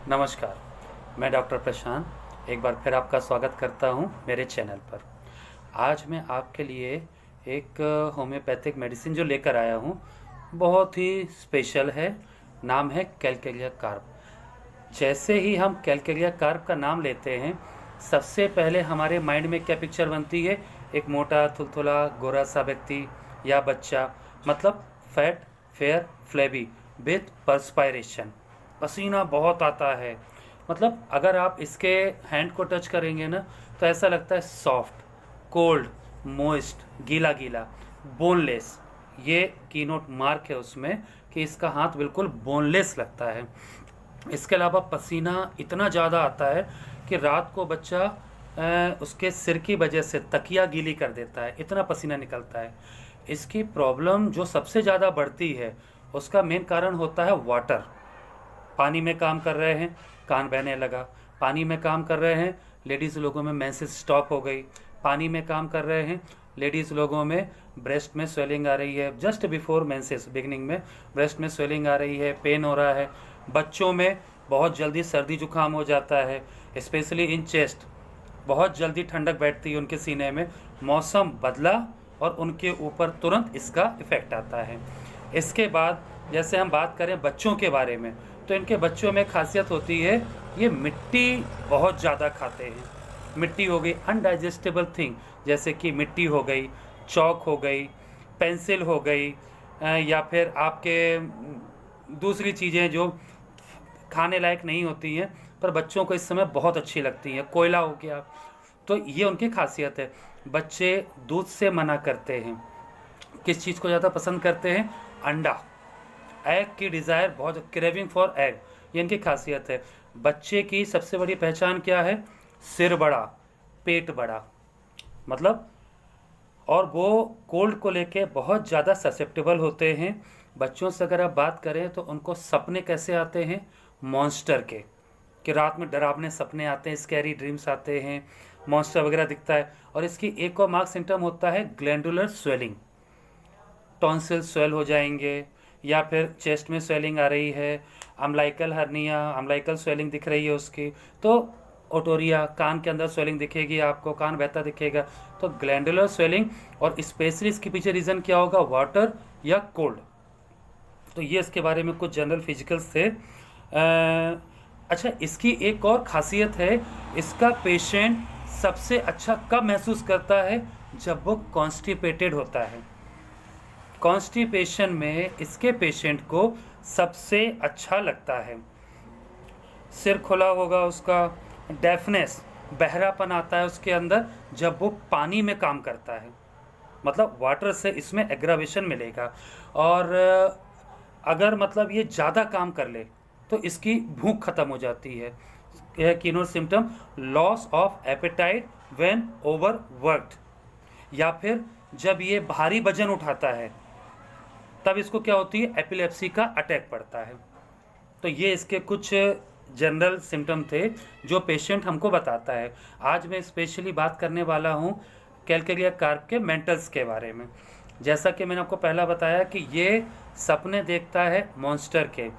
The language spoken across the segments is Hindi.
नमस्कार, मैं डॉक्टर प्रशांत एक बार फिर आपका स्वागत करता हूं मेरे चैनल पर। आज मैं आपके लिए एक होम्योपैथिक मेडिसिन जो लेकर आया हूं, बहुत ही स्पेशल है। नाम है कैलकेलिया कार्ब। जैसे ही हम कैलकेलिया कार्ब का नाम लेते हैं, सबसे पहले हमारे माइंड में क्या पिक्चर बनती है? एक मोटा, थुलथुला, गोरा सा व्यक्ति या बच्चा, मतलब फैट, फेयर, फ्लेबी विथ पर्सपायरेशन। पसीना बहुत आता है। मतलब अगर आप इसके हैंड को टच करेंगे ना, तो ऐसा लगता है सॉफ्ट, कोल्ड, मोइस्ट, गीला गीला, बोनलेस। ये कीनोट मार्क है उसमें कि इसका हाथ बिल्कुल बोनलेस लगता है। इसके अलावा पसीना इतना ज़्यादा आता है कि रात को बच्चा उसके सिर की वजह से तकिया गीली कर देता है, इतना पसीना निकलता है। इसकी प्रॉब्लम जो सबसे ज़्यादा बढ़ती है, उसका मेन कारण होता है वाटर। पानी में काम कर रहे हैं, कान बहने लगा। पानी में काम कर रहे हैं, लेडीज़ लोगों में मेंसेस स्टॉप हो गई। पानी में काम कर रहे हैं, लेडीज़ लोगों में ब्रेस्ट में स्वेलिंग आ रही है। जस्ट बिफोर मेंसेस बिगनिंग में ब्रेस्ट में स्वेलिंग आ रही है, पेन हो रहा है। बच्चों में बहुत जल्दी सर्दी जुकाम हो जाता है, स्पेशली इन चेस्ट। बहुत जल्दी ठंडक बैठती है उनके सीने में। मौसम बदला और उनके ऊपर तुरंत इसका इफ़ेक्ट आता है। इसके बाद जैसे हम बात करें बच्चों के बारे में, तो इनके बच्चों में खासियत होती है, ये मिट्टी बहुत ज़्यादा खाते हैं। मिट्टी हो गई अनडाइजेस्टेबल थिंग, जैसे कि मिट्टी हो गई, चौक हो गई, पेंसिल हो गई, या फिर आपके दूसरी चीज़ें जो खाने लायक नहीं होती हैं पर बच्चों को इस समय बहुत अच्छी लगती हैं, कोयला हो गया। तो ये उनकी खासियत है। बच्चे दूध से मना करते हैं। किस चीज़ को ज़्यादा पसंद करते हैं? अंडा। एग की डिज़ायर बहुत, क्रेविंग फॉर एग, ये इनकी खासियत है। बच्चे की सबसे बड़ी पहचान क्या है? सिर बड़ा, पेट बड़ा, मतलब। और वो कोल्ड को लेके बहुत ज़्यादा ससेप्टेबल होते हैं। बच्चों से अगर आप बात करें तो उनको सपने कैसे आते हैं? मॉन्स्टर के, कि रात में डरावने सपने आते हैं, स्कैरी ड्रीम्स आते हैं, मॉन्स्टर वगैरह दिखता है। और इसकी एक और मार्क सिम्टम होता है ग्लैंडुलर स्वेलिंग। टॉन्सिल स्वेल हो जाएंगे, या फिर चेस्ट में स्वेलिंग आ रही है, अम्लाइकल हर्निया, अम्लाइकल स्वेलिंग दिख रही है उसकी, तो ओटोरिया, कान के अंदर स्वेलिंग दिखेगी आपको, कान बहता दिखेगा। तो ग्लैंडुलर स्वेलिंग, और स्पेशली इसके पीछे रीज़न क्या होगा? वाटर या कोल्ड। तो ये इसके बारे में कुछ जनरल फिजिकल्स थे। अच्छा, इसकी एक और खासियत है, इसका पेशेंट सबसे अच्छा कब महसूस करता है? जब वो कॉन्स्टिपेटेड होता है। कॉन्स्टिपेशन में इसके पेशेंट को सबसे अच्छा लगता है। सिर खुला होगा उसका, डेफनेस, बहरापन आता है उसके अंदर जब वो पानी में काम करता है, मतलब वाटर से इसमें एग्रावेशन मिलेगा। और अगर मतलब ये ज़्यादा काम कर ले तो इसकी भूख खत्म हो जाती है। यह keynote symptom, loss of appetite when overworked, या फिर जब ये भारी वजन उठाता है तब इसको क्या होती है? एपिलेप्सी का अटैक पड़ता है। तो ये इसके कुछ जनरल सिम्टम थे जो पेशेंट हमको बताता है। आज मैं स्पेशली बात करने वाला हूँ कैलकेलिया कार्ब के मेंटल्स के बारे में। जैसा कि मैंने आपको पहला बताया कि ये सपने देखता है मॉन्स्टर के।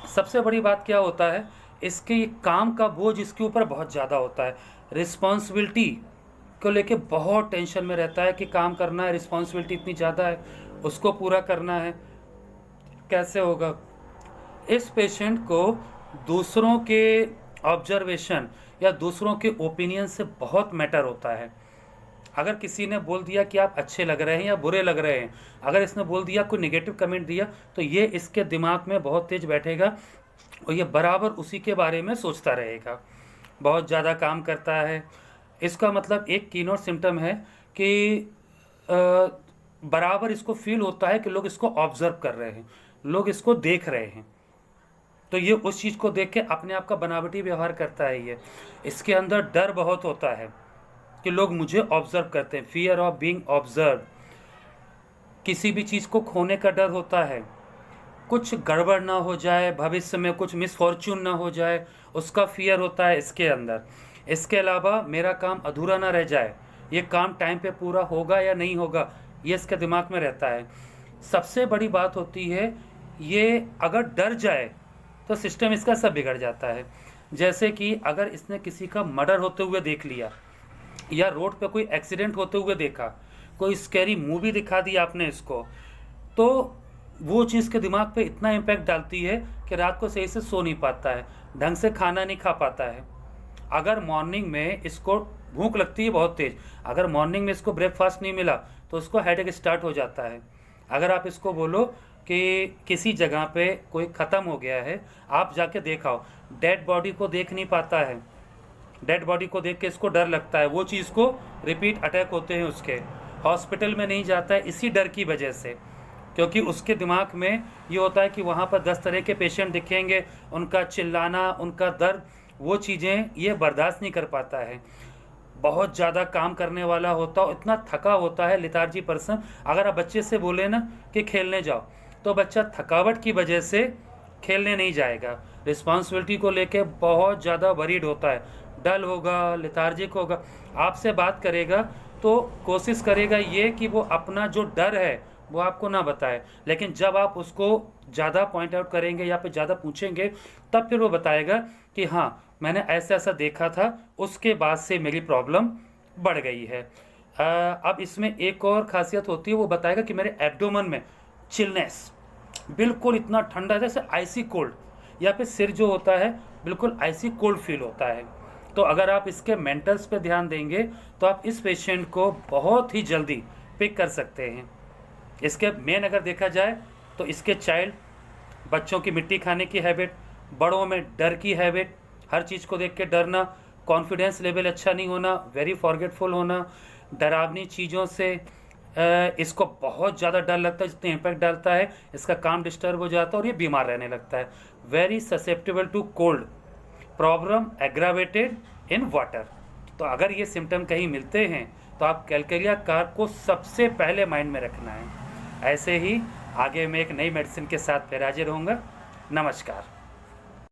सबसे बड़ी बात क्या होता है? इसके काम का बोझ इसके ऊपर बहुत ज़्यादा होता है। रिस्पॉन्सिबिलिटी को लेके बहुत टेंशन में रहता है कि काम करना है, रिस्पॉन्सिबिलिटी इतनी ज़्यादा है, उसको पूरा करना है, कैसे होगा? इस पेशेंट को दूसरों के ऑब्जर्वेशन या दूसरों के ओपिनियन से बहुत मैटर होता है। अगर किसी ने बोल दिया कि आप अच्छे लग रहे हैं या बुरे लग रहे हैं, अगर इसने बोल दिया, कोई नेगेटिव कमेंट दिया, तो ये इसके दिमाग में बहुत तेज बैठेगा और ये बराबर उसी के बारे में सोचता रहेगा। बहुत ज़्यादा काम करता है। इसका मतलब एक कीनोट सिम्टम है कि बराबर इसको फील होता है कि लोग इसको ऑब्जर्व कर रहे हैं, लोग इसको देख रहे हैं। तो ये उस चीज़ को देख के अपने आप का बनावटी व्यवहार करता है। ये इसके अंदर डर बहुत होता है कि लोग मुझे ऑब्जर्व करते हैं, फियर ऑफ बीइंग ऑब्जर्व। किसी भी चीज़ को खोने का डर होता है, कुछ गड़बड़ ना हो जाए, भविष्य में कुछ मिसफॉर्चून ना हो जाए, उसका फियर होता है इसके अंदर। इसके अलावा मेरा काम अधूरा ना रह जाए, ये काम टाइम पे पूरा होगा या नहीं होगा, ये इसके दिमाग में रहता है। सबसे बड़ी बात होती है, ये अगर डर जाए तो सिस्टम इसका सब बिगड़ जाता है। जैसे कि अगर इसने किसी का मर्डर होते हुए देख लिया, या रोड पे कोई एक्सीडेंट होते हुए देखा, कोई स्कैरी मूवी दिखा दी आपने इसको, तो वो चीज़ के दिमाग पे इतना इम्पैक्ट डालती है कि रात को सही से सो नहीं पाता है, ढंग से खाना नहीं खा पाता है। अगर मॉर्निंग में इसको भूख लगती है बहुत तेज़, अगर मॉर्निंग में इसको ब्रेकफास्ट नहीं मिला तो उसको हेडेक स्टार्ट हो जाता है। अगर आप इसको बोलो कि किसी जगह पे कोई ख़त्म हो गया है, आप जाके देखाओ, डेड बॉडी को देख नहीं पाता है, डेड बॉडी को देख के इसको डर लगता है, वो चीज़ को रिपीट अटैक होते हैं उसके, हॉस्पिटल में नहीं जाता है इसी डर की वजह से, क्योंकि उसके दिमाग में ये होता है कि वहाँ पर 10 तरह के पेशेंट दिखेंगे, उनका चिल्लाना, उनका दर्द, वो चीज़ें ये बर्दाश्त नहीं कर पाता है। बहुत ज़्यादा काम करने वाला होता है, इतना थका होता है, लेथार्जी पर्सन। अगर आप बच्चे से बोले ना कि खेलने जाओ, तो बच्चा थकावट की वजह से खेलने नहीं जाएगा, रिस्पॉन्सिबिलिटी को लेके बहुत ज़्यादा वरीड होता है, डल होगा, लेथार्जिक होगा। आपसे बात करेगा तो कोशिश करेगा ये कि वो अपना जो डर है वो आपको ना बताए, लेकिन जब आप उसको ज़्यादा पॉइंट आउट करेंगे या फिर ज़्यादा पूछेंगे, तब फिर वो बताएगा कि हाँ मैंने ऐसा ऐसा देखा था, उसके बाद से मेरी प्रॉब्लम बढ़ गई है। अब इसमें एक और खासियत होती है, वो बताएगा कि मेरे एब्डोमेन में चिलनेस, बिल्कुल इतना ठंडा जैसे आइसी कोल्ड, या फिर सिर जो होता है बिल्कुल आइसी कोल्ड फील होता है। तो अगर आप इसके मेंटल्स पे ध्यान देंगे तो आप इस पेशेंट को बहुत ही जल्दी पिक कर सकते हैं। इसके मेन अगर देखा जाए तो इसके चाइल्ड, बच्चों की मिट्टी खाने की हैबिट, बड़ों में डर की हैबिट, हर चीज़ को देख के डरना, कॉन्फिडेंस लेवल अच्छा नहीं होना, वेरी फॉरगेटफुल होना, डरावनी चीज़ों से इसको बहुत ज़्यादा डर लगता है, जितने इम्पैक्ट डालता है इसका काम डिस्टर्ब हो जाता है और ये बीमार रहने लगता है। Very susceptible to cold, problem aggravated in water. तो अगर ये सिम्टम कहीं मिलते हैं तो आप कैलकेलिया कार्प को सबसे पहले माइंड में रखना है। ऐसे ही आगे मैं एक नई मेडिसिन के साथ फिर हाजिर होऊंगा। नमस्कार।